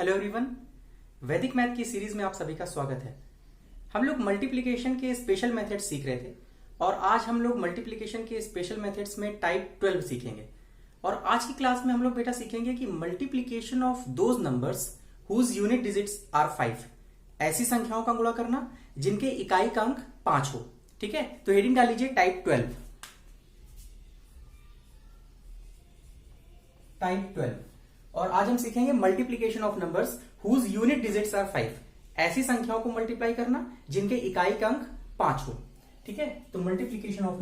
Hello everyone, वैदिक math की series में आप सभी का स्वागत है। हम लोग मल्टीप्लिकेशन के स्पेशल मेथड्स सीख रहे थे और आज हम लोग मल्टीप्लिकेशन के स्पेशल मेथड्स में टाइप 12 सीखेंगे। और आज की क्लास में हम लोग बेटा सीखेंगे कि multiplication of those numbers whose unit digits are 5, ऐसी संख्याओं का गुणा करना जिनके इकाई का अंक 5 हो। ठीक है, तो हेडिंग डाल लीजिए टाइप 12। टाइप 12। और आज हम सीखेंगे multiplication of numbers whose unit digits are 5, ऐसी संख्याओं को मल्टीप्लाई करना जिनके इकाई का अंक 5 हो। ठीक है, तो multiplication of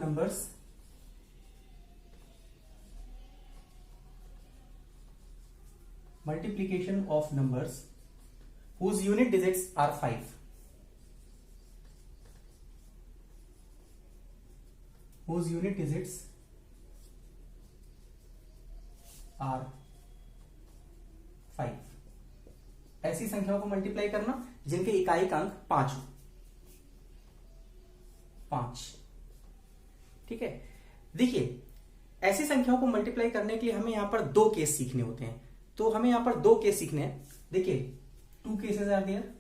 numbers whose unit digits are 5, whose unit digits are 5, ऐसी संख्याओं को मल्टीप्लाई करना जिनके इकाई का अंक 5 हो। 5। ठीक है, देखिए ऐसी संख्याओं को मल्टीप्लाई करने के लिए हमें यहां पर दो केस सीखने होते हैं। तो हमें यहां पर दो केस सीखने हैं। देखिए 2 केसेस आर देयर।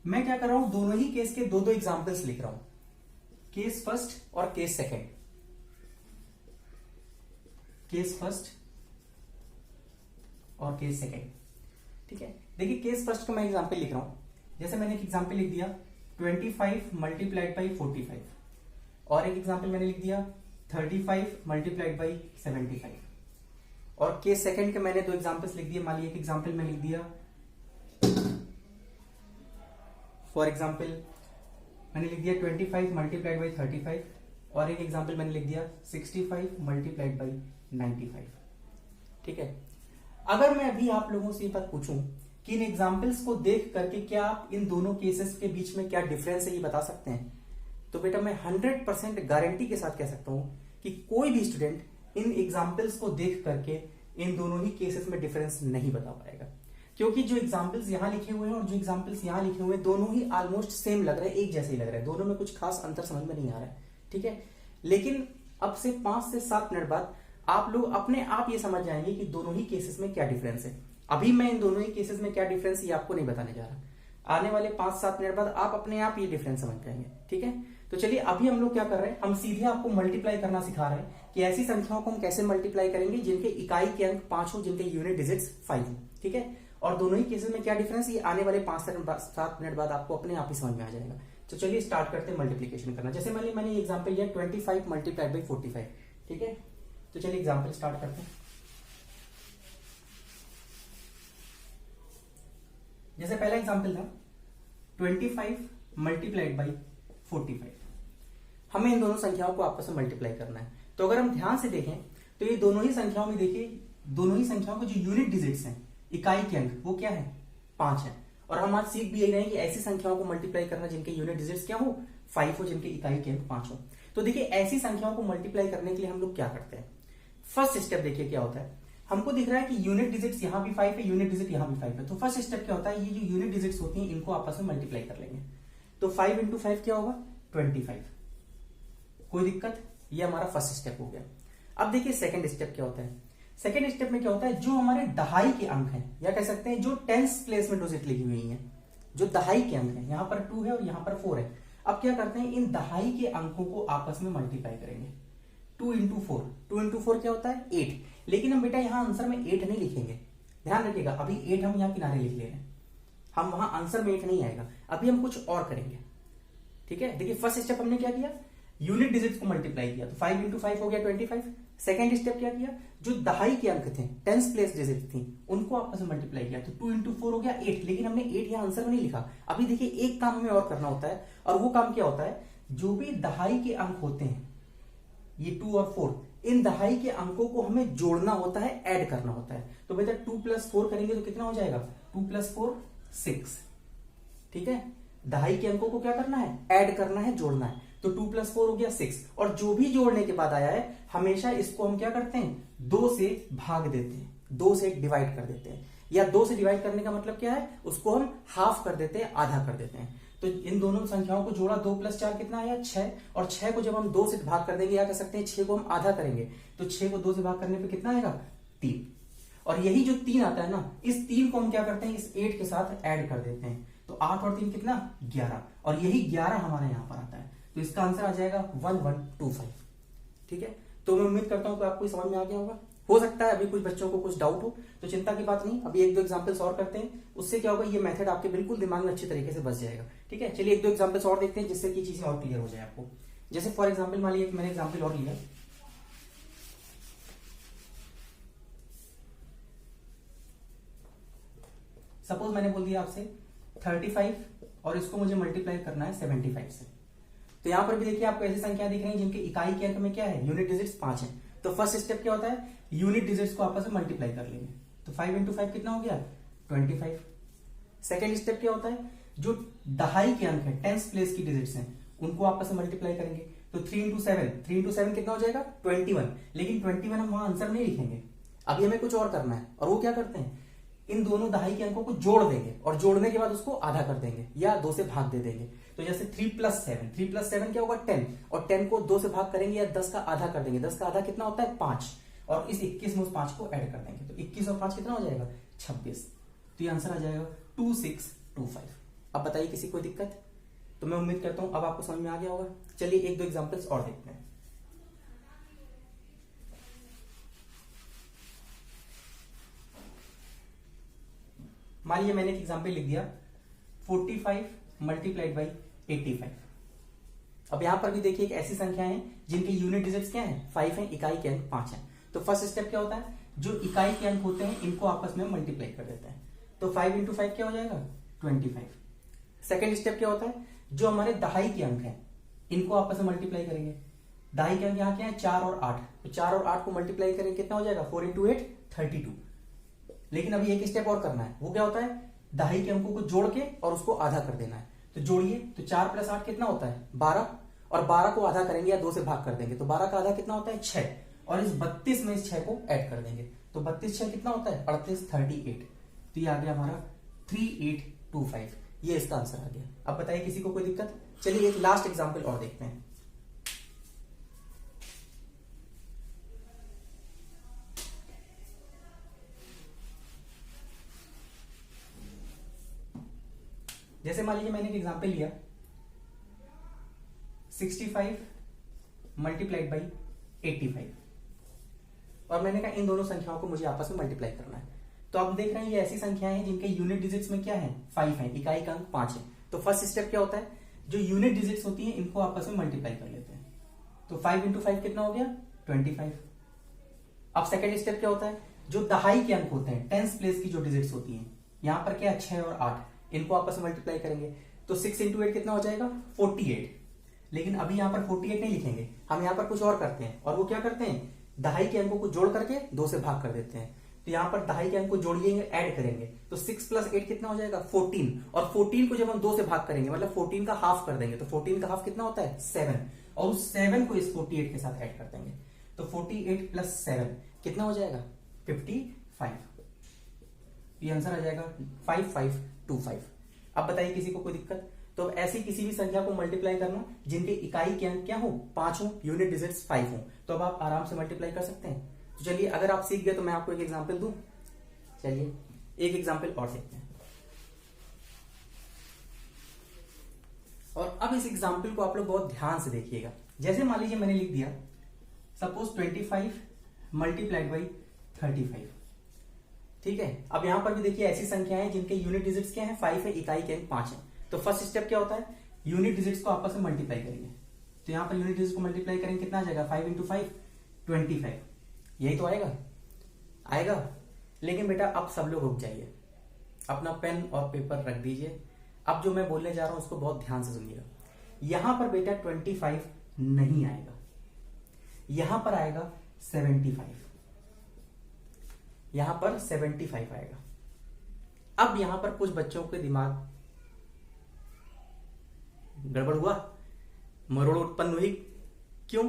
मैं क्या कर रहा हूं, दोनों ही केस के दो दो एग्जांपल्स लिख रहा हूं, केस फर्स्ट और केस सेकंड। केस फर्स्ट और केस सेकंड। ठीक है, देखिए केस फर्स्ट का मैं एग्जांपल लिख रहा हूं। जैसे मैंने एक एग्जांपल लिख दिया 25 मल्टीप्लाइड बाई 45, और एक एग्जांपल मैंने लिख दिया 35 मल्टीप्लाइड बाई 75। और केस सेकंड के मैंने दो एग्जांपल्स लिख दिए। मान लीजिए एक एग्जांपल में लिख दिया, फॉर एग्जांपल मैंने लिख दिया 25 मल्टीप्लाइड बाई 35, और एक एग्जांपल मैंने लिख दिया 65 मल्टीप्लाइड बाई 95। ठीक है, अगर मैं अभी आप लोगों से ये बात पूछूं कि इन एग्जांपल्स को देख करके क्या आप इन दोनों केसेस के बीच में क्या डिफरेंस है ये बता सकते हैं, तो बेटा मैं 100% गारंटी के साथ कह सकता हूं कि कोई भी स्टूडेंट इन एग्जांपल्स को देख करके इन दोनों ही केसेस में डिफरेंस नहीं बता पाएगा। क्योंकि जो एग्जांपल्स यहां लिखे हुए हैं और जो एग्जांपल्स यहां लिखे हुए हैं, दोनों ही ऑलमोस्ट सेम लग रहे हैं, एक जैसे ही लग रहे हैं, दोनों में कुछ खास अंतर समझ में नहीं आ रहा है। ठीक है, लेकिन अब से 5 से 7 मिनट बाद आप लोग अपने आप ये समझ जाएंगे कि दोनों ही केसेस में क्या डिफरेंस है। अभी मैं इन दोनों ही केसेस में क्या डिफरेंस ये आपको नहीं बताने जा रहा। आने वाले 5-7 मिनट बाद आप अपने आप ये डिफरेंस समझ जाएंगे। ठीक है, तो चलिए अभी हम लोग क्या कर रहे हैं, हम सीधे आपको मल्टीप्लाई करना सिखा रहे हैं कि ऐसी संख्याओं को हम कैसे मल्टीप्लाई करेंगे जिनके इकाई के अंक 5 हो, जिनके यूनिट डिजिट्स 5 हो। ठीक है, और दोनों ही केसेस में क्या डिफरेंस ये आने वाले 5-7 मिनट बाद आपको अपने आप ही समझ में आ जाएगा। तो चलिए स्टार्ट करते हैं मल्टीप्लीकेशन करना। जैसे मैंने एग्जाम्पल लिया 25 मल्टीप्लाइड बाई 45। ठीक है, तो चलिए एग्जाम्पल स्टार्ट करते हैं। जैसे पहला एग्जाम्पल था 25 मल्टीप्लाइड बाई 45। हमें इन दोनों संख्याओं को आपस में मल्टीप्लाई करना है। तो अगर हम ध्यान से देखें तो ये दोनों ही संख्याओं में देखिए, दोनों ही संख्याओं के जो यूनिट डिजिट्स हैं, इकाई के अंक, वो क्या है, 5 है। और हम आज सीख भी यही रहे हैं कि ऐसी संख्याओं को मल्टीप्लाई करना जिनके यूनिट डिजिट्स क्या हो, 5 हो, जिनके इकाई के अंक 5 हो। तो देखिए ऐसी संख्याओं को मल्टीप्लाई करने के लिए हम लोग क्या करते हैं। फर्स्ट स्टेप देखिए क्या होता है, हमको दिख रहा है कि यूनिट डिजिट्स यहां भी 5 है, यूनिट डिजिट यहां भी 5 है। तो फर्स्ट स्टेप क्या होता है, ये जो यूनिट डिजिट्स होती हैं इनको आपस में मल्टीप्लाई कर लेंगे। तो 5 इंटू 5 क्या होगा, 25। कोई दिक्कत, ये हमारा फर्स्ट स्टेप हो गया। अब देखिए सेकंड स्टेप क्या होता है। सेकंड स्टेप में क्या होता है, जो हमारे दहाई के अंक हैं, या कह सकते हैं जो टेंस प्लेस में डिजिट लिखी हुई है, जो दहाई के अंक हैं, यहां पर 2 है और यहां पर 4 है। अब क्या करते हैं, इन दहाई के अंकों को आपस में मल्टीप्लाई करेंगे। 2 इंटू 4, 2 इंटू 4 क्या होता है, 8। लेकिन हम बेटा यहां आंसर में 8 नहीं लिखेंगे, ध्यान रखिएगा। अभी 8 हम यहां किनारे लिख ले रहे हैं, हम वहां आंसर में 8 नहीं आएगा, अभी हम कुछ और करेंगे। ठीक है, देखिए फर्स्ट स्टेप हमने क्या किया, यूनिट डिजिट्स को मल्टीप्लाई किया। तो 5 इंटू 5 हो गया 25। सेकंड स्टेप क्या किया, जो दहाई के अंक थे, टेंस प्लेस डिजिट थी, उनको आपस में मल्टीप्लाई किया। तो 2 इंटू 4 हो गया 8, लेकिन हमने 8 यहां आंसर में नहीं लिखा। अभी देखिए एक काम हमें और करना होता है, और वो काम क्या होता है, जो भी दहाई के अंक होते हैं, ये 2 और 4, इन दहाई के अंकों को हमें जोड़ना होता है, ऐड करना होता है। तो बेटा 2 + 4 करेंगे तो कितना हो जाएगा, 2 + 4 6। ठीक है, दहाई के अंकों को क्या करना है, ऐड करना है, जोड़ना है। तो 2 + 4 हो गया 6, और जो भी जोड़ने के बाद आया है हमेशा इसको हम क्या करते हैं, 2 से भाग देते हैं, 2 से डिवाइड कर देते हैं। या 2 से डिवाइड करने का मतलब क्या है, उसको हम हाफ कर देते हैं, आधा कर देते हैं। तो इन दोनों संख्याओं को जोड़ा, 2 + 4 कितना आया, 6। और 6 को जब हम 2 से भाग कर देंगे, या कह सकते हैं 6 को हम आधा करेंगे, तो 6 को 2 से भाग करने पे कितना आएगा, 3। और यही जो 3 आता है ना, इस 3 को हम क्या करते हैं, इस 8 के साथ ऐड कर देते हैं। तो 8 और 3 कितना, 11, और यही 11 हमारे यहां पर आता है। तो इसका आंसर आ जाएगा 1125। ठीक है, तो मैं उम्मीद करता हूं कि आपको समझ में आ गया होगा। हो सकता है अभी कुछ बच्चों को कुछ डाउट हो, तो चिंता की बात नहीं, अभी 1-2 एग्जांपल्स और करते हैं, उससे क्या होगा, ये मेथड आपके बिल्कुल दिमाग में अच्छी तरीके से बस जाएगा। ठीक है, चलिए 1-2 एग्जांपल्स और देखते हैं जिससे कि चीजें और क्लियर हो जाए आपको। जैसे फॉर एग्जाम्पल मान लीजिए मैंने एग्जाम्पल और लिया, सपोज मैंने बोल दिया आपसे 35 और इसको मुझे मल्टीप्लाई करना है 75 से। तो यहां पर भी देखिए आपको ऐसी संख्या दिख रही है जिनके इकाई के अंक में क्या है, यूनिट डिजिट्स 5 है। तो फर्स्ट स्टेप क्या होता है, यूनिट डिजिट्स को आपस में मल्टीप्लाई कर लेंगे। तो 5 इंटू 5 कितना हो गया, 25। सेकेंड स्टेप क्या होता है, जो दहाई के अंक है, टेंस प्लेस की डिजिट्स हैं, उनको आपस में मल्टीप्लाई करेंगे। तो 3 इंटू 7 कितना हो जाएगा, 21। लेकिन 21 हम वहां आंसर नहीं लिखेंगे, अभी हमें कुछ और करना है। और वो क्या करते हैं, इन दोनों दहाई के अंकों को जोड़ देंगे और जोड़ने के बाद उसको आधा कर देंगे या 2 से भाग दे देंगे। तो जैसे 3 प्लस 7 क्या होगा, 10, और 10 को 2 से भाग करेंगे या 10 का आधा कर देंगे। 10 का आधा कितना होता है, 5, और इस 21 में उस 5 को ऐड कर देंगे। तो 21 और 5 कितना हो जाएगा, 26। तो ये आंसर आ जाएगा 2625। अब बताइए किसी कोई दिक्कत? तो मैं उम्मीद करता हूं अब आपको समझ में आ गया होगा। चलिए 1-2 एग्जांपल्स और देखते हैं। मान लीजिए मैंने एक एग्जांपल लिख दिया 45 मल्टीप्लाइड बाई 85। अब यहां पर भी देखिए एक ऐसी संख्या है जिनके यूनिट डिजिट्स क्या है, 5 है, इकाई के अंक 5 है। तो फर्स्ट स्टेप क्या होता है, जो इकाई के अंक होते हैं इनको आपस में मल्टीप्लाई कर देते हैं। तो 5 इंटू 5 क्या हो जाएगा, 25। सेकेंड स्टेप क्या होता है, जो हमारे दहाई के अंक हैं इनको आपस में मल्टीप्लाई करेंगे। दहाई के अंक यहाँ क्या है, 4 और 8। तो 4 और 8 को मल्टीप्लाई करेंगे कितना हो जाएगा, 4 इंटू 8 32। लेकिन अभी एक स्टेप और करना है, वो क्या होता है, दहाई के अंकों को जोड़ के और उसको आधा कर देना है। तो जोड़िए, तो 4 प्लस 8 कितना होता है, 12, और 12 को आधा करेंगे या 2 से भाग कर देंगे। तो 12 का आधा कितना होता है, 6, और इस 32 में इस 6 को ऐड कर देंगे। तो 32 6 कितना होता है, 38, 38। तो ये आ गया हमारा 3825। ये इसका आंसर आ गया। अब बताइए किसी को कोई दिक्कत? चलिए एक लास्ट एग्जाम्पल और देखते हैं। जैसे मान लीजिए मैंने एक एग्जांपल लिया 65 मल्टीप्लाइड बाई 85, और मैंने कहा इन दोनों संख्याओं को मुझे आपस में मल्टीप्लाई करना है। तो आप देख रहे हैं ये ऐसी संख्याएं हैं जिनके यूनिट डिजिट्स में क्या है, 5 है, इकाई का अंक 5 है। तो फर्स्ट स्टेप क्या होता है, जो यूनिट डिजिट्स होती है इनको आपस में मल्टीप्लाई कर लेते हैं। तो 5 इंटू 5 कितना हो गया, 25। अब सेकेंड स्टेप क्या होता है, जो दहाई के अंक होते हैं, टेंस प्लेस की जो डिजिट्स होती हैं, यहां पर क्या है, 6 और 8, इनको आपस में मल्टीप्लाई करेंगे। तो 6 इंटू 8 कितना हो जाएगा, 48। लेकिन अभी यहां पर 48 नहीं लिखेंगे, हम यहां पर कुछ और करते हैं। और वो क्या करते हैं, दहाई के अंकों को जोड़ करके 2 से भाग कर देते हैं। तो यहां पर दहाई के अंक को जोड़िएंगे, ऐड करेंगे। तो 6 प्लस 8 कितना हो जाएगा, 14, और 14 को जब हम 2 से भाग करेंगे मतलब 14 का हाफ कर देंगे। तो 14 का हाफ कितना होता है, 7, और उस 7 को इस 48 के साथ ऐड कर देंगे। तो 48 प्लस 7 कितना हो जाएगा, 55। ये आंसर आ जाएगा 5525। अब बताइए किसी को कोई दिक्कत? तो ऐसी किसी भी संख्या को मल्टीप्लाई करना जिनके इकाई के अंक क्या हो, 5 हो, यूनिट डिजिट्स 5 हो, तो अब आप आराम से मल्टीप्लाई कर सकते हैं। तो चलिए अगर आप सीख गए तो मैं आपको एक एग्जांपल दूं। चलिए एक एग्जांपल और देखते हैं। और अब इस एग्जांपल को आप लोग बहुत ध्यान से देखिएगा। जैसे मान लीजिए मैंने लिख दिया सपोज 25 मल्टीप्लाइड बाई 35। ठीक है, अब यहां पर भी देखिए ऐसी संख्या है जिनके यूनिट डिजिट्स क्या है, 5 है, इकाई के अंक 5 है। तो फर्स्ट स्टेप क्या होता है, यूनिट डिजिट्स को आपस में मल्टीप्लाई करेंगे। तो यहां पर यूनिट डिजिट्स को मल्टीप्लाई करेंगे, कितना आ जाएगा, 5 इंटू 5 25। यही तो आएगा। लेकिन बेटा अब सब लोग रुक जाइए, अपना पेन और पेपर रख दीजिए। अब जो मैं बोलने जा रहा हूं उसको बहुत ध्यान से सुनिएगा। यहां पर बेटा 25 नहीं आएगा, यहां पर आएगा 75, यहां पर 75 आएगा। अब यहां पर कुछ बच्चों के दिमाग गड़बड़ हुआ, मरोड़ उत्पन्न हुई। क्यों?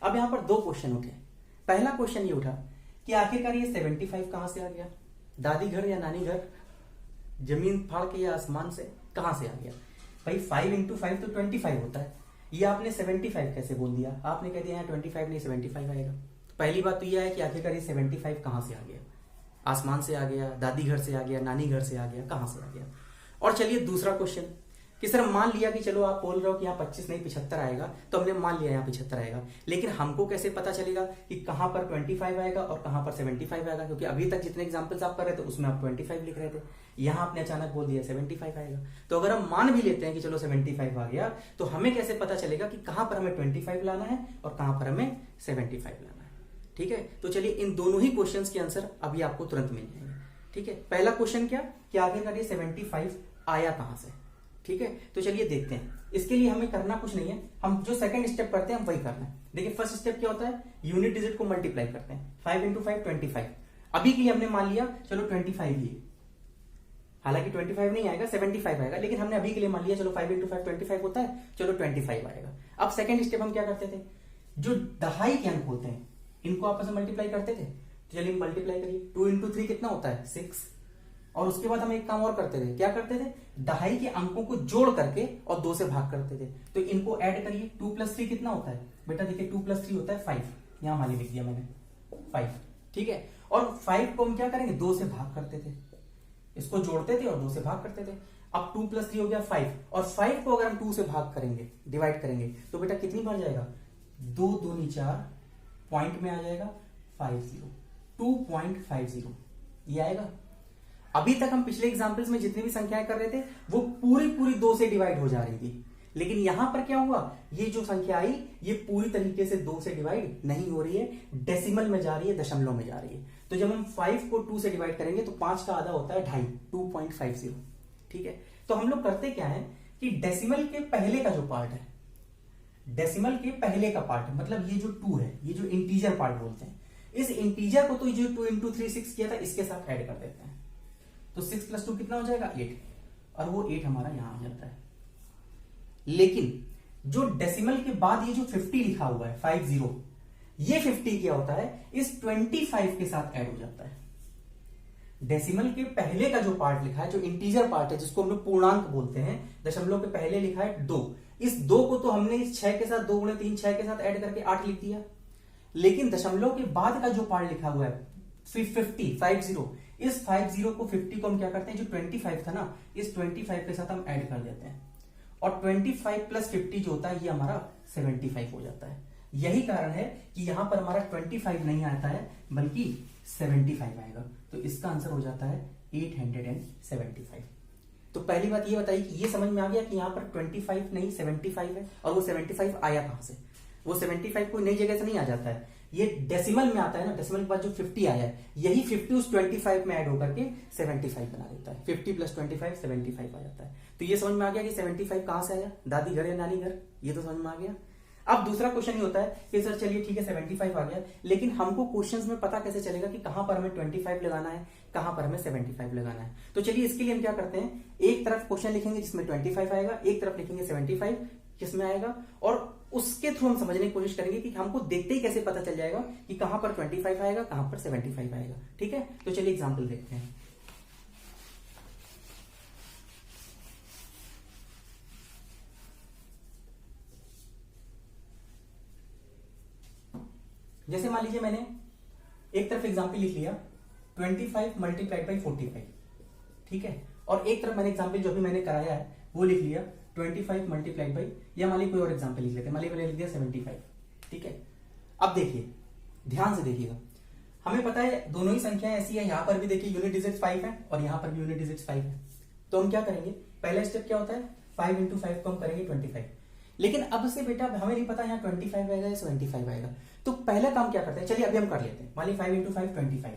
अब यहां पर 2 क्वेश्चन उठे। पहला क्वेश्चन ये उठा कि आखिरकार ये 75 कहां से आ गया, दादी घर या नानी घर, जमीन फाड़ के या आसमान से, कहां से आ गया? भाई 5 इंटू 5 तो 25 होता है, ये आपने 75 कैसे बोल दिया? आपने कह दिया 25 नहीं 75 आएगा। पहली बात तो यह है कि आखिरकार ये 75 कहां से आ गया। आसमान से आ गया, दादी घर से आ गया, नानी घर से आ गया, कहां से आ गया। और चलिए दूसरा क्वेश्चन कि सर मान लिया कि चलो आप बोल रहे हो कि यहाँ 25 नहीं 75 आएगा, तो हमने मान लिया यहाँ 75 आएगा, लेकिन हमको कैसे पता चलेगा कि कहां पर 25 आएगा और कहां पर 75 आएगा, क्योंकि अभी तक जितने एग्जांपल्स आप कर रहे थे उसमें आप 25 लिख रहे थे, यहां आपने अचानक बोल दिया 75 आएगा। तो अगर हम मान भी लेते हैं कि चलो 75 आ गया, तो हमें कैसे पता चलेगा कि कहां पर हमें 25 लाना है और कहां पर हमें 75 लाना है। ठीक है, तो चलिए इन दोनों ही क्वेश्चन के आंसर अभी आपको तुरंत मिल जाएंगे। ठीक है, पहला क्वेश्चन क्या कि आखिरकार ये 75 आया कहां से। ठीक है, तो चलिए देखते हैं। इसके लिए हमें करना कुछ नहीं है, हम जो सेकंड स्टेप करते हैं हम वही करना है। देखिए फर्स्ट स्टेप क्या होता है, यूनिट डिजिट को मल्टीप्लाई करते हैं। 5 इंटू 5 25। अभी के लिए हमने मान लिया चलो 25 ही, हालांकि 25 नहीं आएगा 75 आएगा, लेकिन हमने अभी के लिए मान लिया चलो 5 इंटू 5 25 होता है, चलो 25 आएगा। अब सेकंड स्टेप हम क्या करते थे, जो दहाई के अंक होते हैं इनको आपस में मल्टीप्लाई करते थे। तो चलिए मल्टीप्लाई करिए, 2 इंटू 3 कितना होता है 6। और उसके बाद हम एक काम और करते थे, क्या करते थे, दहाई के अंकों को जोड़ करके और 2 से भाग करते थे। तो इनको ऐड करिए, 2 + 3 कितना होता है बेटा, देखिए 2 + 3 होता है 5, यहां मान लिख दिया मैंने 5। ठीक है, और 5 को हम क्या करेंगे 2 से भाग करते थे, इसको जोड़ते थे और 2 से भाग करते थे। अब 2 + 3 हो गया 5, और 5 को अगर हम 2 से भाग करेंगे, डिवाइड करेंगे, तो बेटा कितनी बार जाएगा, 2 दूनी 4, पॉइंट में आ जाएगा 50, 2.50 ये आएगा। अभी तक हम पिछले एग्जाम्पल्स में जितनी भी संख्याएं कर रहे थे वो पूरी पूरी 2 से डिवाइड हो जा रही थी, लेकिन यहां पर क्या हुआ, ये जो संख्या आई ये पूरी तरीके से 2 से डिवाइड नहीं हो रही है, डेसिमल में जा रही है, दशमलव में जा रही है। तो जब हम 5 को 2 से डिवाइड करेंगे तो 5 का आधा होता है 2.5, 2.50। ठीक है, तो हम लोग करते क्या है कि डेसिमल के पहले का जो पार्ट है, डेसिमल के पहले का पार्ट मतलब ये जो 2 है, ये जो इंटीजर पार्ट बोलते हैं, इस इंटीजर को तो जो 2 इंटू 3 6 किया था इसके साथ ऐड कर देते हैं। तो 6 + 2 कितना हो जाएगा 8, और वो 8 हमारा यहां आ जाता है। लेकिन जो डेसिमल के बाद ये जो 50 लिखा हुआ है 50, ये 50 क्या होता है, इस 25 के साथ ऐड हो जाता है। डेसिमल के पहले का जो पार्ट लिखा है, जो इंटीजर पार्ट है जिसको हम लोग पूर्णांक बोलते हैं, दशमलव के पहले लिखा है 2, इस 2 को तो हमने इस 6 के साथ 2 × 3 6 के साथ ऐड करके 8 लिख दिया। लेकिन दशमलव के बाद का जो पार्ट लिखा हुआ है 50, इस 50 को 50 को हम क्या करते हैं, जो 25 था ना, इस 25 के साथ हम ऐड कर देते हैं, और 25 + 50 जो होता है ये हमारा 75 हो जाता है। यही कारण है कि यहां पर हमारा 25 नहीं आता है बल्कि 75 आएगा। तो इसका आंसर हो जाता है 875। तो पहली बात ये बताइए कि ये समझ में आ गया कि यहां पर 25 नहीं 75 है, और वो 75 आया कहां से, वो 75 कोई नई जगह से नहीं आ जाता है, ये डेसिमल में आता है ना, डेसिमल के बाद जो 50 आया है यही 50 उस 25 में ऐड होकर के 75 बना देता है। 50 + 25 75 आ जाता है। तो ये समझ में आ गया कि 75 कहां से आया, दादी घर या नानी घर, ये तो समझ में आ गया। अब दूसरा क्वेश्चन ये होता है कि सर चलिए ठीक है 75 आ गया, लेकिन हमको क्वेश्चंस में पता कैसे चलेगा कि कहां पर हमें 25 लगाना है, कहां पर हमें 75 लगाना है। तो चलिए इसके लिए हम क्या करते हैं, एक तरफ क्वेश्चन लिखेंगे जिसमें 25 आएगा, एक तरफ लिखेंगे 75 किसमें आएगा, और उसके थ्रू हम समझने की कोशिश करेंगे कि हमको देखते ही कैसे पता चल जाएगा कि कहां पर 25 आएगा, कहां पर 75 आएगा। ठीक है, तो चलिए एग्जांपल देखते हैं। जैसे मान लीजिए मैंने एक तरफ एग्जांपल लिख लिया 25 × 45, ठीक है, और एक तरफ मैंने एग्जांपल जो भी मैंने कराया है वो लिख लिया 25 × या मान लीजिए कोई और एग्जांपल लिख लेते हैं, मान लीजिए मैंने लिख दिया 75। ठीक है, अब देखिए ध्यान से देखिएगा, हमें पता है दोनों ही संख्याएं ऐसी है, यहां पर भी देखिए यूनिट डिजिट 5 है और यहां पर भी यूनिट डिजिट 5 है। तो हम क्या करेंगे, पहला स्टेप क्या होता है, 5 × 5 को हम करेंगे 25। लेकिन अब से बेटा हमें नहीं पता यहाँ 25 आएगा या 75 आएगा, तो पहला काम क्या करते हैं, चलिए अभी हम कर लेते हैं। मान लीजिए 5 × 5 25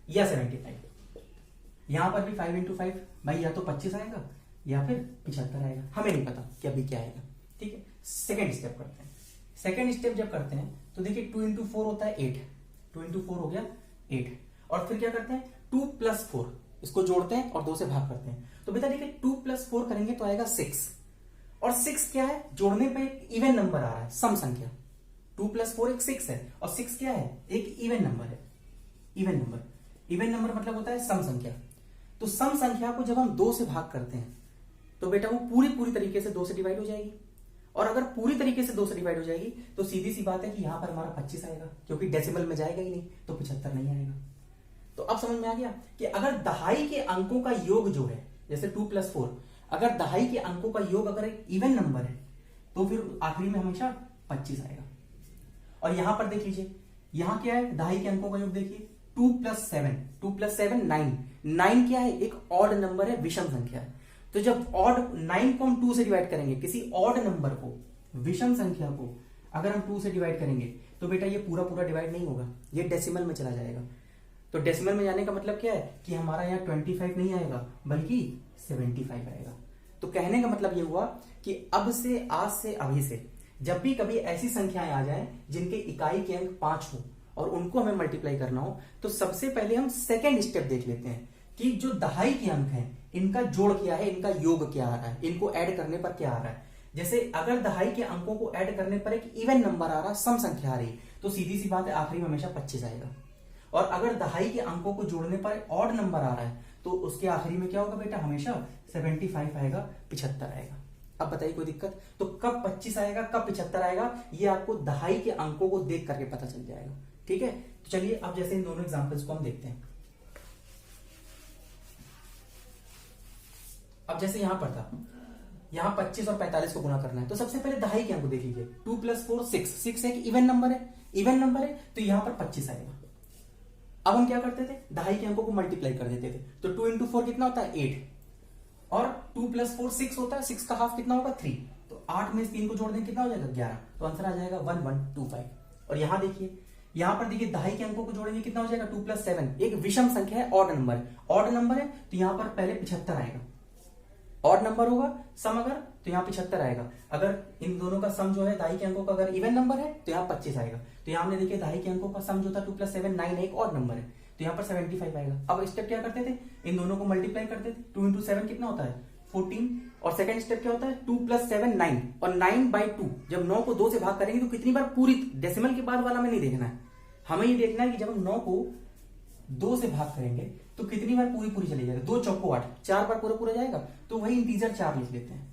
या 75, यहां पर भी 5 × 5 भाई या तो 25 आएगा या फिर 75 आएगा, हमें नहीं पता कि अभी क्या आएगा। ठीक है, सेकेंड स्टेप करते हैं। सेकेंड स्टेप जब करते हैं तो देखिए 2 × 4 होता है 8, 2 × 4 हो गया 8, और फिर क्या करते हैं 2 + 4 इसको जोड़ते हैं और 2 से भाग करते हैं। तो बेटा देखिए 2 + 4 करेंगे तो आएगा 6, और 6 क्या है, जोड़ने पे एक इवन नंबर आ रहा है, सम संख्या। 2 + 4 एक 6 है, और 6 क्या है, एक इवन नंबर है। इवन नंबर मतलब होता है सम संख्या। तो सम संख्या को जब हम 2 से भाग करते हैं तो बेटा वो पूरी तरीके से 2 से डिवाइड हो जाएगी, और अगर पूरी तरीके से 2 से डिवाइड हो जाएगी तो सीधी सी बात है कि यहां पर हमारा 25 आएगा, क्योंकि डेसिमल में जाएगा ही नहीं, तो 75 नहीं आएगा। तो अब समझ में आ गया कि अगर दहाई के अंकों का योग जो है, जैसे 2 + 4, अगर दहाई के अंकों का योग अगर एक इवन नंबर है तो फिर आखिरी में हमेशा 25 आएगा। और यहां पर देख लीजिए, यहां क्या है, दहाई के अंकों का योग देखिए, 2 + 7, 2 + 7 9, 9 क्या है, एक ऑड नंबर है, विषम संख्या है। तो जब ऑड 9 को हम 2 से डिवाइड करेंगे, किसी ऑड नंबर को, विषम संख्या को अगर हम 2 से डिवाइड करेंगे तो बेटा ये पूरा पूरा डिवाइड नहीं होगा, ये डेसिमल में चला जाएगा। तो डेसिमल में जाने का मतलब क्या है कि हमारा यहाँ 25 नहीं आएगा बल्कि 75 आएगा। तो कहने का मतलब ये हुआ कि अब से, आज से, अभी से जब भी कभी ऐसी संख्याएं आ जाएं जिनके इकाई के अंक 5 हो और उनको हमें मल्टीप्लाई करना हो, तो सबसे पहले हम सेकेंड स्टेप देख लेते हैं कि जो दहाई के अंक हैं इनका जोड़ क्या है, इनका योग क्या आ रहा है, इनको ऐड करने पर क्या आ रहा है। जैसे अगर दहाई के अंकों को ऐड करने पर एक इवन नंबर आ रहा, सम संख्या आ रही, तो सीधी सी बात है आखिरी में हमेशा 25 आएगा। और अगर दहाई के अंकों को जोड़ने पर ऑड नंबर आ रहा है तो उसके आखिरी में क्या होगा बेटा, हमेशा 75 आएगा, 75 आएगा। अब बताइए कोई दिक्कत? तो कब 25 आएगा, कब 75 आएगा, ये आपको दहाई के अंकों को देख करके पता चल जाएगा। ठीक है, तो चलिए अब जैसे इन दोनों एग्जांपल्स को हम देखते हैं। अब जैसे यहां पर था, यहां 25 और 45 को गुणा करना है, तो सबसे पहले दहाई के अंक को देख लीजिए, 2 + 4 6, 6 एक इवन नंबर है, इवन नंबर है तो यहां पर 25 आएगा। अब हम क्या करते थे, दहाई के अंकों को मल्टीप्लाई कर देते थे, तो 2 × 4 कितना होता है, 8, और 2 + 4 6 होता है, 6 का हाफ कितना होगा, 3, तो 8 में इस 3 को जोड़ देंगे कितना हो जाएगा, 11, तो आंसर आ जाएगा 1125। और यहां देखिए, यहां पर देखिए दहाई के अंकों को जोड़ेंगे कितना हो जाएगा, 2 + 7, एक विषम संख्या है, ऑड नंबर है, ऑड नंबर है तो यहां पर पहले 75 आएगा, ऑड नंबर होगा, सम अगर तो यहाँ 75 आएगा। अगर इन दोनों का सम जो है दहाई के अंकों का अगर इवन नंबर है तो यहाँ 25 आएगा। तो यहाँ हमने देखिए दहाई के अंकों का सम जो था 2 + 7 9, एक ऑड नंबर है तो यहाँ पर 75 आएगा। अब स्टेप क्या करते थे, इन दोनों को मल्टीप्लाई करते थे, 2 × 7 कितना होता है, 14, और सेकंड स्टेप क्या होता है, 2 + 7 9, और 9/2, जब 9 को 2 से भाग करेंगे तो कितनी बार पूरी, डेसिमल के बाद वाला में नहीं देखना है, हमें ये देखना है कि जब हम 9 को 2 से भाग करेंगे तो कितनी बार पूरी पूरी चली जाएगा, 2 चौको 8, 4 बार पूरा पूरा जाएगा, तो वही इंटीजर 4 लिख लेते हैं।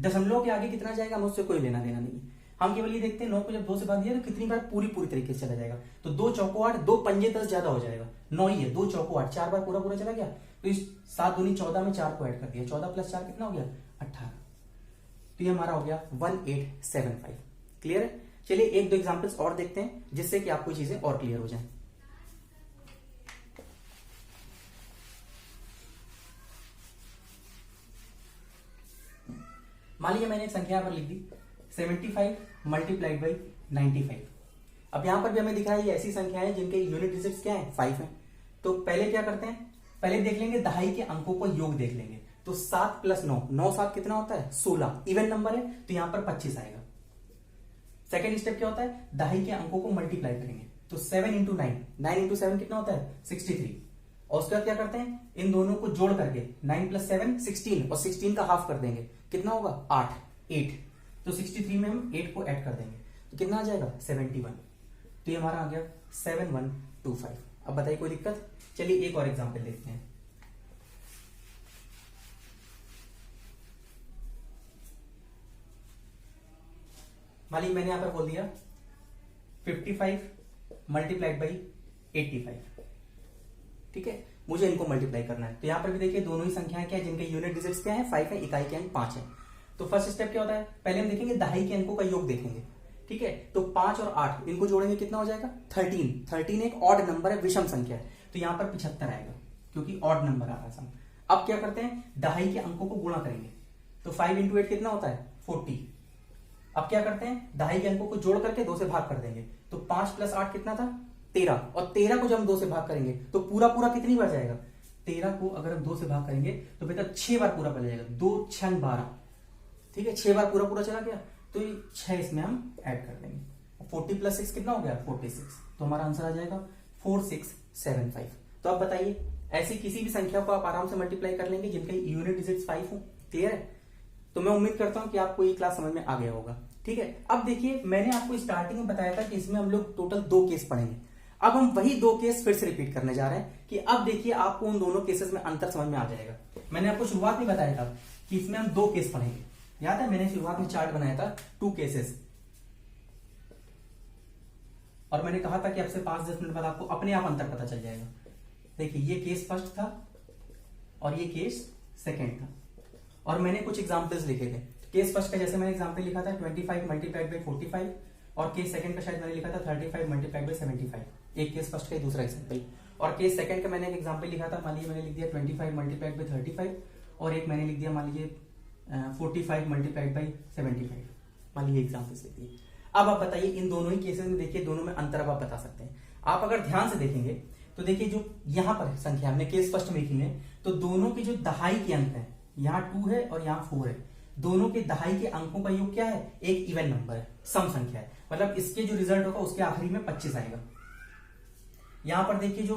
दशमलव के आगे कितना जाएगा मुझसे कोई लेना देना नहीं, हम केवल ये देखते हैं 9 को जब 2 से भाग दिया तो कितनी बार पूरी पूरी तरीके से चला जाएगा, तो 2 चौको 8, 2 पंजे 10 ज्यादा हो जाएगा, 9 ही है, 2 चौको 8, 4 बार पूरा पूरा चला गया, तो इस 7 दूनी 14 में 4 को ऐड कर दिया, 14 + 4 कितना हो गया, 18, तो ये हमारा हो गया 1875। क्लियर है? चलिए एक दो एग्जाम्पल्स और देखते हैं जिससे कि आपको चीजें और क्लियर हो जाए। मान लीजिए मैंने एक संख्या पर लिख दी 75 × 95। अब यहां पर भी हमें दिख रहा है ये ऐसी संख्या है जिनके यूनिट डिजिट्स क्या है, 5 है। तो पहले क्या करते हैं, पहले देख लेंगे दहाई के अंकों को योग देख लेंगे, तो 7 + 9, 9 7 कितना होता है, 16, इवन नंबर है तो यहां पर 25 आएगा। सेकेंड स्टेप क्या होता है, दहाई के अंकों को मल्टीप्लाई करेंगे, तो 7 × 9, 9 × 7 कितना होता है, 63, और उसके बाद क्या करते हैं, इन दोनों को जोड़ करके 9 + 7 16, और 16 का हाफ कर देंगे, कितना होगा 8, तो 63 में हम 8 को ऐड कर देंगे तो कितना आ जाएगा 71, तो ये हमारा आ गया 7125। अब बताइए कोई दिक्कत? चलिए एक और एग्जांपल देखते हैं। मान लीजिए मैंने यहां पर बोल दिया 55 × 85, ठीक है, मुझे इनको मल्टीप्लाई करना है। तो यहां पर भी देखिए दोनों ही संख्याएं क्या है जिनके यूनिट डिजिट्स क्या है, 5 है, इकाई के अंक 5 है। तो फर्स्ट स्टेप क्या होता है, पहले हम देखेंगे दहाई के अंकों का योग देखेंगे, ठीक है, तो 5 और 8 इनको जोड़ेंगे कितना हो जाएगा, 13, 13 एक ऑड नंबर है, विषम संख्या है, तो यहां पर 75 आएगा क्योंकि ऑड नंबर आ रहा है सम। अब क्या करते हैं, दहाई के अंकों को गुणा करेंगे, तो 5 × 8 कितना होता है, 40। अब क्या करते हैं, दहाई के अंकों को जोड़ करके 2 से भाग कर देंगे, तो 5 + 8 कितना था, 13, और 13 को जब हम 2 से भाग करेंगे तो पूरा पूरा कितनी बार जाएगा, 13 को अगर हम 2 से भाग करेंगे तो बेटा 6 बार पूरा पड़ जाएगा, 2 × 6 = 12, ठीक है, 6 बार पूरा पूरा चला गया, तो ये 6 इसमें हम ऐड कर देंगे, 40 + 6 कितना हो गया, 46, तो हमारा आंसर आ जाएगा 4675। तो अब बताइए ऐसी किसी भी संख्या को आप आराम से मल्टीप्लाई कर लेंगे जिनके यूनिट डिजिट्स 5 हो। क्लियर है? तो मैं उम्मीद करता हूं कि आपको ये क्लास समझ में आ गया होगा। ठीक है, अब देखिए मैंने आपको स्टार्टिंग में बताया था कि इसमें हम लोग टोटल 2 केस पढ़ेंगे। अब हम वही 2 केस फिर से रिपीट करने जा रहे हैं कि अब देखिए आपको उन दोनों केसेस में अंतर समझ में आ जाएगा। मैंने आपको शुरुआत में बताया था कि इसमें हम 2 केस पढ़ेंगे, याद है मैंने शुरुआत में चार्ट बनाया था 2 केसेस, और मैंने कहा था कि अब से 5-10 मिनट बाद आपको अपने आप अंतर पता चल जाएगा। देखिए ये केस फर्स्ट था और ये केस सेकंड था, और मैंने कुछ एग्जांपल्स लिखे थे। केस फर्स्ट का जैसे मैंने एग्जांपल लिखा था 25 मल्टीप्लाइड बाई 45, और केस सेकंड का शायद मैंने लिखा था 35 मल्टीप्लाइड बाई 75। एक केस फर्स्ट का ही दूसरा एग्जांपल। और केस सेकंड का मैंने एक एग्जांपल लिखा था, मान लीजिए मैंने लिख दिया 25 मल्टीप्लाइड बाई 35, और एक मैंने लिख दिया मान लीजिए 45 मल्टीप्लाइड बाई 75। मान लीजिए एग्जांपल्स लिख दिए। अब आप बताइए इन दोनों ही केसेस में देखिए दोनों में अंतर अब आप बता सकते हैं। आप अगर ध्यान से देखेंगे तो देखिए जो यहां पर संख्या हमने केस फर्स्ट में लिखी है, तो दोनों के जो दहाई के अंक है, यहाँ 2 है और यहाँ 4 है, दोनों के दहाई के अंकों का योग क्या है? एक इवन नंबर है, सम संख्या है। मतलब इसके जो रिजल्ट होगा उसके आखिरी में 25 आएगा। यहां पर देखिए जो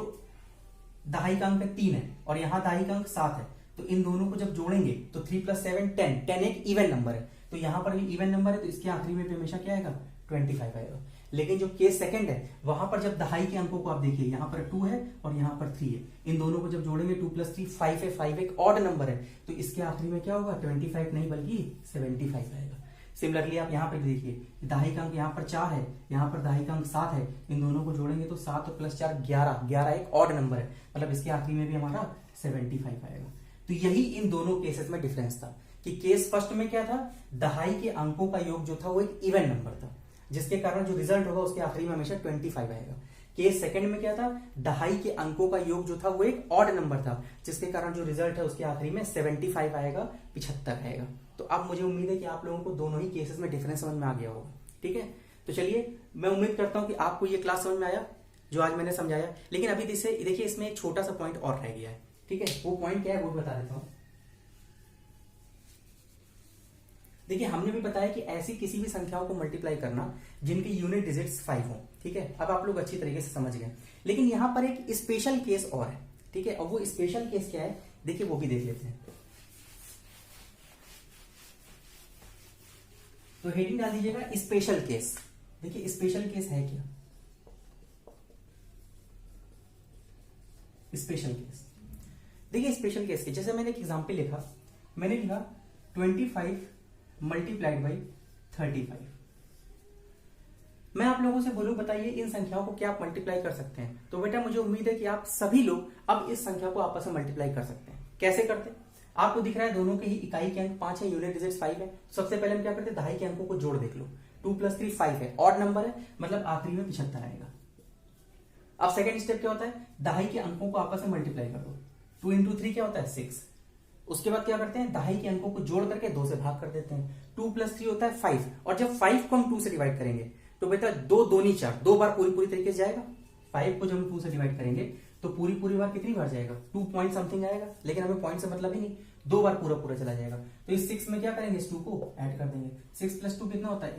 दहाई का अंक 3 है और यहाँ दहाई का अंक 7 है, तो इन दोनों को जब जोड़ेंगे तो 3 + 7 10, 10 एक इवन नंबर है, तो यहां पर भी इवन नंबर है, तो इसके आखिरी में भी हमेशा क्या आएगा? 25 आएगा। लेकिन जो केस सेकंड है वहां पर जब दहाई के अंकों को आप देखिए, यहाँ पर 2 है और यहाँ पर 3 है, इन दोनों को जब जोड़ेंगे 2 + 3 5 है, 5 एक ऑड नंबर है, तो इसके आखिरी में क्या होगा? 25 नहीं बल्कि 75 आएगा। सिमिलरली आप यहाँ पर देखिए दहाई का अंक यहाँ पर 4 है, यहाँ पर दहाई का अंक 7 है, इन दोनों को जोड़ेंगे तो 7 + 4 11, 11 एक ऑड नंबर है, मतलब इसके आखिरी में भी हमारा 75 आएगा। तो यही इन दोनों केसेस में डिफरेंस था कि केस फर्स्ट में क्या था? दहाई के अंकों का योग जो था वो एक इवन नंबर था, जिसके कारण जो रिजल्ट होगा उसके आखिरी में हमेशा 25 आएगा। केस सेकंड में क्या था? दहाई के अंकों का योग जो था वो एक ऑड नंबर था, जिसके कारण जो रिजल्ट है उसके आखिरी में 75 आएगा, 75 आएगा। तो अब मुझे उम्मीद है कि आप लोगों को दोनों ही केसेस में डिफरेंस समझ में आ गया होगा। ठीक है, तो चलिए मैं उम्मीद करता हूं कि आपको ये क्लास समझ में आया जो आज मैंने समझाया। लेकिन अभी देखिए इसमें एक छोटा सा पॉइंट और रह गया है। ठीक है, वो पॉइंट क्या है वो बता देता हूं। देखिए हमने भी बताया कि ऐसी किसी भी संख्याओं को मल्टीप्लाई करना जिनके यूनिट डिजिट्स 5 हो। ठीक है, अब आप लोग अच्छी तरीके से समझ गए। लेकिन यहां पर एक स्पेशल केस और है। ठीक है, और वो स्पेशल केस क्या है देखिए वो भी देख लेते हैं। तो हेडिंग डाल दीजिएगा स्पेशल केस। देखिए स्पेशल केस है क्या? स्पेशल केस देखिए स्पेशल केस के जैसे मैंने एक एग्जांपल लिखा, मैंने लिखा 25 मल्टीप्लाइड बाई 35। मैं आप लोगों से बोलूं बताइए इन संख्याओं को क्या आप मल्टीप्लाई कर सकते हैं? तो बेटा मुझे उम्मीद है कि आप सभी लोग अब इस संख्या को आपस में मल्टीप्लाई कर सकते हैं। कैसे करते हैं? आपको दिख रहा है दोनों के ही इकाई के अंक 5 है, यूनिट डिजिट्स 5 है। सबसे पहले हम क्या करते हैं? दहाई के अंकों को जोड़ देख लो। 2 + 3 5 है, ऑड नंबर है, मतलब आखिरी में 75 आएगा। अब सेकंड स्टेप क्या होता है? दहाई के अंकों को आपस में मल्टीप्लाई कर दो। 2 × 3 क्या होता है? 6। उसके बाद क्या करते हैं? दहाई के अंकों को जोड़ करके 2 से भाग कर देते हैं। 2 + 3 होता है 5, और जब 5 को हम 2 से डिवाइड करेंगे तो बेटा 2 दूनी 4, 2 बार पूरी तरीके से जाएगा। 5 को जब हम 2 से डिवाइड करेंगे तो पूरी बार कितनी बार जाएगा? 2 पॉइंट समथिंग आएगा, लेकिन हमें पॉइंट से मतलब ही नहीं, 2 बार पूरा चला जाएगा। तो इस 6 में क्या करेंगे? इस 2 को ऐड कर देंगे। 6 + 2 कितना होता है?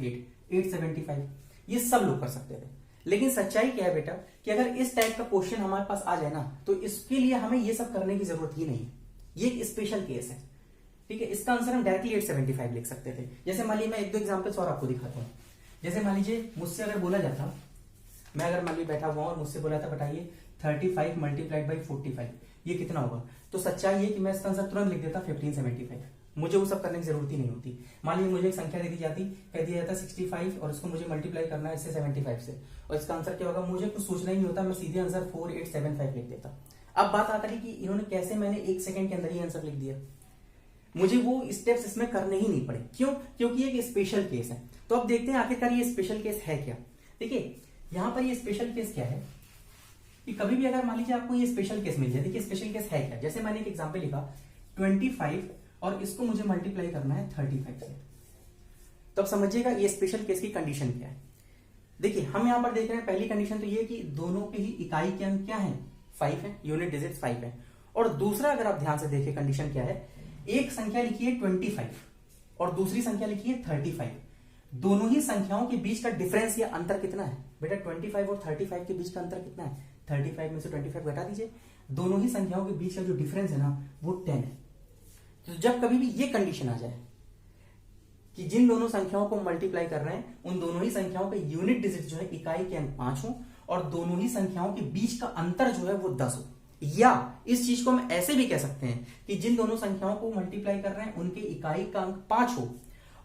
8 75। ये सब लोग कर सकते थे। लेकिन सच्चाई क्या है बेटा कि अगर इस टाइप का क्वेश्चन हमारे पास आ जाए ना तो इसके लिए हमें ये सब करने की जरूरत ही नहीं है। ये एक स्पेशल केस है। ठीक है, इसका आंसर हम डायरेक्टली 875 लिख सकते थे। जैसे मान लीजिए मैं 1-2 एग्जांपल्स और आपको दिखाता हूं। जैसे मान लीजिए मुझसे अगर बोला जाता, मैं अगर मान लीजिए बैठा हुआ और मुझसे बोला था बताइए 35 मल्टीप्लाइड बाई 45 ये कितना होगा, तो सच्चाई है कि मैं इसका आंसर तुरंत लिख देता 1575। मुझे वो सब करने की जरूरत ही नहीं होती। मान लीजिए मुझे एक संख्या दे दी जाती, कह दिया जाता 65 और उसको मुझे मल्टीप्लाई करना है इससे 75 से, और इसका आंसर क्या होगा मुझे कुछ सोचना ही नहीं होता, मैं सीधे आंसर 4875 लिख देता। अब बात आता है कि इन्होंने कैसे मैंने 1 सेकंड के अंदर ही आंसर लिख दिया, मुझे वो स्टेप्स इसमें करने ही नहीं पड़े। क्यों? क्योंकि ये एक स्पेशल केस है। तो अब देखते हैं आखिरकार ये स्पेशल केस है क्या। देखिए यहां पर ये स्पेशल केस क्या है कि कभी भी अगर मान लीजिए आपको ये स्पेशल केस मिल जाए, देखिए स्पेशल केस है क्या। जैसे मैंने एक एग्जांपल लिखा 25 और इसको मुझे मल्टीप्लाई करना है 35 से, तो अब समझिएगा ये स्पेशल केस की कंडीशन क्या है। देखिए हम यहां पर देख रहे हैं पहली कंडीशन तो ये कि दोनों के ही इकाई के अंक क्या है? 5 है, यूनिट डिजिट 5 है। और दूसरा अगर आप ध्यान से देखिए कंडीशन क्या है, एक संख्या लिखी है 25 और दूसरी संख्या लिखी है 35। दोनों ही संख्याओं के बीच का डिफरेंस या अंतर कितना है बेटा? 25 और 35 के बीच का अंतर कितना है? 35 में से 25 घटा दीजिए, दोनों ही संख्याओं के बीच का जो डिफरेंस है ना वो 10 है। तो जब कभी भी ये कंडीशन आ जाए कि जिन दोनों संख्याओं को मल्टीप्लाई कर रहे हैं उन दोनों ही संख्याओं के यूनिट डिजिट जो है इकाई के अंक 5 हो और दोनों ही संख्याओं के बीच का अंतर जो है वो 10 हो, या इस चीज को हम ऐसे भी कह सकते हैं कि जिन दोनों संख्याओं को मल्टीप्लाई कर रहे हैं उनके इकाई का अंक 5 हो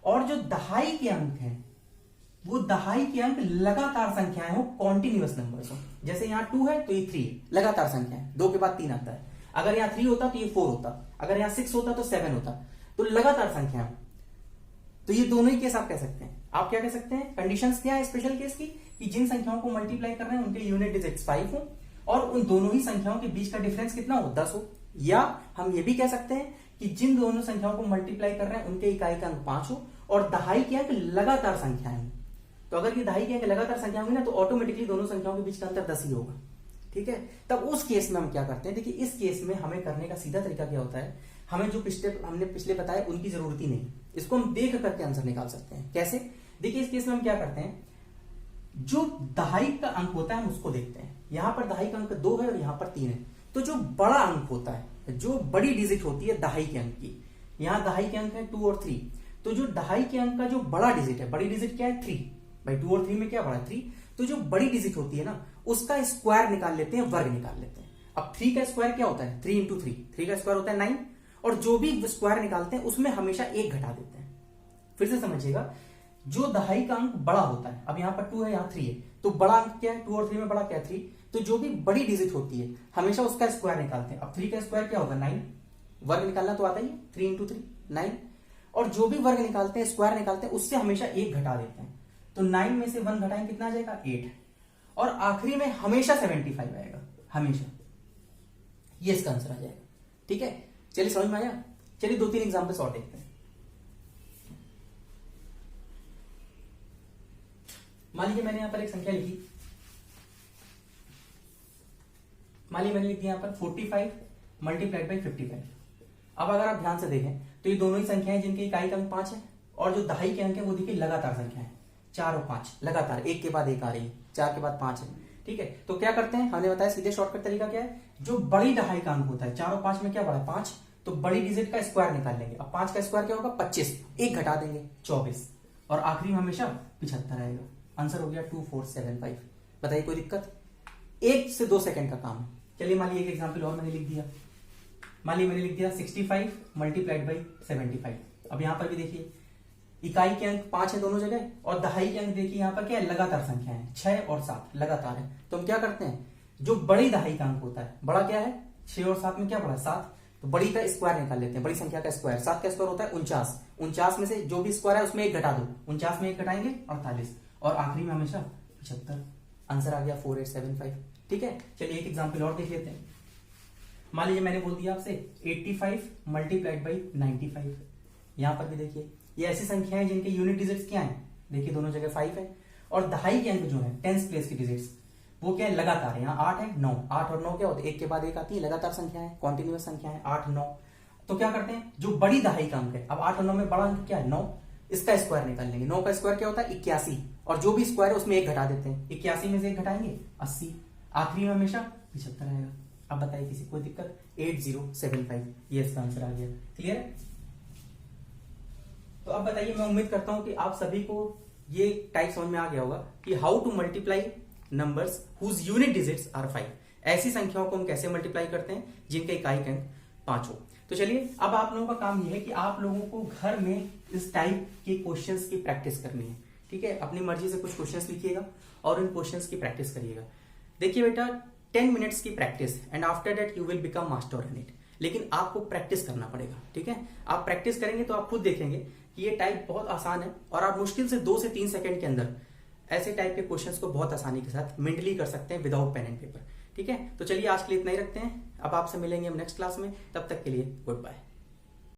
और जो दहाई के अंक हैं वो दहाई के अंक लगातार संख्याएं हो, कॉन्टिन्यूअस नंबर्स हो। जैसे यहाँ 2 है तो ये 3 है, लगातार संख्या है, 2 के बाद 3 आता है। अगर यहाँ 3 होता तो ये 4 होता, अगर यहाँ 6 होता तो 7 होता, तो लगातार संख्या। तो ये दोनों ही केस आप कह सकते हैं। आप क्या कह सकते हैं, कंडीशंस क्या है स्पेशल केस की, कि जिन संख्याओं को मल्टीप्लाई कर रहे हैं उनके यूनिट डिजिट्स 5 हो और उन दोनों ही संख्याओं के बीच का डिफरेंस कितना हो, 10 हो। या हम ये भी कह सकते हैं कि जिन दोनों संख्याओं को मल्टीप्लाई कर रहे हैं उनके इकाई का अंक 5 हो और दहाई के अंक लगातार संख्याएं हो। तो अगर ये दहाई के अंक लगातार संख्या होगी ना, तो ऑटोमेटिकली दोनों संख्याओं के बीच का अंतर 10 ही होगा। ठीक है, तब उस केस में हम क्या करते हैं, देखिए इस केस में हमें करने का सीधा तरीका क्या होता है, हमें जो हमने पिछले बताए उनकी जरूरत ही नहीं, इसको हम देख करके आंसर निकाल सकते हैं। कैसे, देखिए इस केस में हम क्या करते हैं, जो दहाई का अंक होता है हम उसको देखते हैं। यहां पर दहाई का अंक 2 है और यहां पर 3 है, तो जो बड़ा अंक होता है, जो बड़ी डिजिट होती है दहाई के अंक की, यहां दहाई के अंक है 2 और 3, तो जो दहाई के अंक का जो बड़ा डिजिट है, बड़ी डिजिट क्या है 3 भाई, 2 और 3 में क्या बड़ा 3, तो जो बड़ी डिजिट होती है ना उसका स्क्वायर निकाल लेते हैं, वर्ग निकाल लेते हैं। अब 3 का स्क्वायर क्या होता है, 3 इंटू 3 का स्क्वायर होता है 9, और जो भी स्क्वायर निकालते हैं उसमें हमेशा 1 घटा देते हैं। फिर से समझिएगा, जो दहाई का अंक बड़ा होता है, अब यहां पर 2 है यहाँ 3 है, तो बड़ा अंक क्या है, 2 और 3 में बड़ा क्या है 3, तो जो भी बड़ी डिजिट होती है हमेशा उसका स्क्वायर निकालते हैं। अब 3 का स्क्वायर क्या होगा 9, वर्ग निकालना तो आता ही है, 3 इंटू 3 9, और जो भी वर्ग निकालते हैं, स्क्वायर निकालते हैं, उससे हमेशा 1 घटा देते हैं। तो 9 में से 1 घटाएं कितना आ जाएगा 8, और आखिरी में हमेशा 75 आएगा, हमेशा। ये इसका आंसर आ जाएगा। ठीक है, चलिए समझ में आया। चलिए 2-3 एग्जांपल्स और देखते हैं। मान लीजिए मैंने यहां पर एक संख्या लिखी, मान लीजिए मैंने लिख दिया यहां पर 45 मल्टीप्लाइड बाई 55। अब अगर आप ध्यान से देखें तो ये दोनों ही संख्याएं जिनके इकाई का अंक 5 है, और जो दहाई के अंक है वो देखिए लगातार संख्या है, 4 और 5 लगातार एक के बाद एक आ रही है, 4 के बाद 5 है। ठीक है, तो क्या करते हैं, हमने बताया सीधे शॉर्टकट तरीका क्या है, जो बड़ी दहाई का अंक होता है, 4 और 5 में क्या बड़ा है 5, तो बड़ी डिजिट का स्क्वायर निकाल लेंगे। अब 5 का स्क्वायर क्या होगा 25, 1 घटा देंगे 24, और आखिरी में हमेशा 75 आएगा। आंसर हो गया 2475। बताइए कोई दिक्कत, 1 से 2 सेकंड का काम है। चलिए मान लीजिए एक एग्जाम्पल और मैंने लिख दिया, मान लीजिए मैंने लिख दिया 65 मल्टीप्लाइड बाई 75। अब यहां पर भी देखिए इकाई के अंक 5 है दोनों जगह, और दहाई के अंक देखिए यहां पर क्या है, लगातार संख्या है, 6 और 7 लगातार है। तो हम क्या करते हैं, जो बड़ी दहाई का अंक होता है, बड़ा क्या है 6 और 7 में क्या बड़ा 7, तो बड़ी का स्क्वायर निकाल लेते हैं, बड़ी संख्या का स्क्वायर, 7 का स्क्वायर होता है 49, 49 में से जो भी स्क्वायर है उसमें 1 घटा दो, 49 में 1 घटाएंगे 48, और आखिरी में हमेशा 75। आंसर आ गया 4875। ठीक है, चलिए एक एग्जाम्पल और देख लेते हैं। मान लीजिए मैंने बोल दिया आपसे 85 मल्टीप्लाइड बाई 95। यहां पर भी देखिए ये ऐसी संख्या है जिनके यूनिट डिजिट्स क्या है, देखिए दोनों जगह 5 है, और दहाई के अंक जो है 10th प्लेस की डिजिट्स वो क्या है लगातार है, यहाँ 8 है 9, 8 और 9 क्या होते हैं, एक के बाद एक आती है, लगातार संख्या है, कॉन्टिन्यूअस संख्या है 8 9। तो क्या करते हैं, जो बड़ी दहाई का अंक है, अब 8 और 9 में बड़ा अंक क्या है 9, इसका स्क्वायर निकाल लेंगे। 9 का स्क्वायर क्या होता है 81, और जो भी स्क्वायर है उसमें 1 घटा देते हैं, 81 में से 1 घटाएंगे 80, आखिरी में हमेशा 75 आएगा। अब बताइए किसी कोई दिक्कत, 8075, ये इसका आंसर आ गया। क्लियर है, तो अब बताइए, मैं उम्मीद करता हूं कि आप सभी को ये टाइप समझ में आ गया होगा कि how to multiply numbers whose unit digits are 5। ऐसी संख्याओं को हम कैसे मल्टीप्लाई करते हैं जिनके इकाई के अंक 5 हो। तो चलिए अब आप लोगों का काम यह है कि आप लोगों को घर में इस टाइप के क्वेश्चंस की प्रैक्टिस करनी है। ठीक है, अपनी मर्जी से कुछ क्वेश्चंस लिखिएगा और इन क्वेश्चंस की प्रैक्टिस करिएगा। देखिए बेटा, 10 मिनट्स की practice and after that you will become master in it. लेकिन आपको प्रैक्टिस करना पड़ेगा। ठीक है, आप प्रैक्टिस करेंगे तो आप खुद देखेंगे कि ये टाइप बहुत आसान है, और आप मुश्किल से 2 से 3 सेकंड के अंदर ऐसे टाइप के क्वेश्चंस को बहुत आसानी के साथ मेंटली कर सकते हैं विदाउट पेन एंड पेपर। ठीक है, तो चलिए आज के लिए इतना ही रखते हैं। अब आपसे मिलेंगे हम नेक्स्ट क्लास में, तब तक के लिए गुड बाय।